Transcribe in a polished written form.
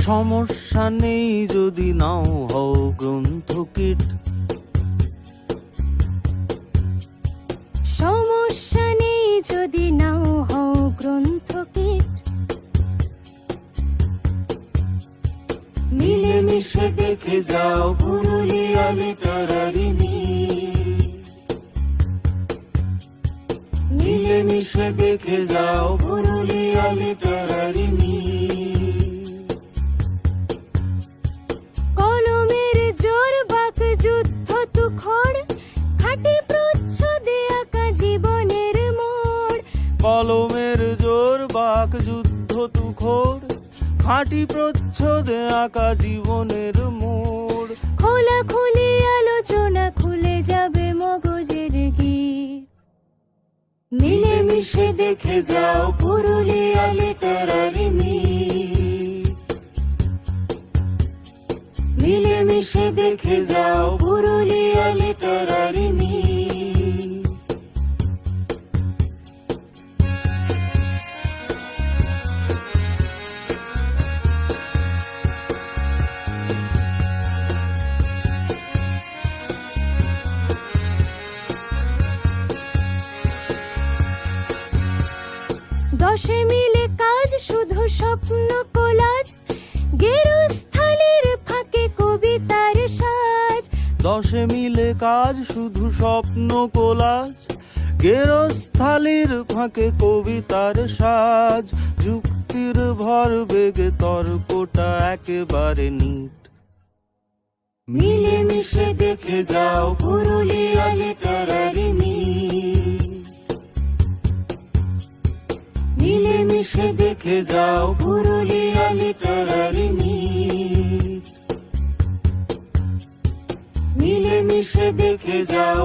সমস্যা নেই যদি নাও হও গ্রন্থকীট। সমস্যা নেই যদি নাও হও গ্রন্থকীট। মিলেমিশে দেখে যাও পুরুলিয়া লিটারারি মিট। মিলেমিশে দেখে যাও পুরুলিয়া লিটারারি মিট। কলমের জোর বাক যুদ্ধ তুখড়, খাঁটি প্রচ্ছদে আঁকা জীবনের মোড়। কলমের জোর বাক যুদ্ধ তুখোড়, খাঁটি প্রচ্ছদে আঁকা জীবনের মোড়। খোলাখুলি আলোচনা খুলে যাবে মগজের গির। মিলেমিশে দেখে যাও পুরুলিয়া লিটারারি মিট। মিলেমিশে দেখে যাও পুরুলিয়া লিটারারি মিট। দশে মিলে কাজ শুধু স্বপ্ন কোলাজ, গেরস্থালির ফাঁকে কবিতার সাজ। দশে মিলে কাজ শুধু স্বপ্ন কোলাজ, গেরস্থালির ফাঁকে কবিতার সাজ। যুক্তির ভর বেগে তর্কটা একেবারে নিট। মিলেমিশে দেখে যাও পুরুলিয়া লিটারারি মিট। মিলেমিশে দেখে যাও পুরুলিয়া লিটারারি মিট। মিলেমিশে দেখে যাও।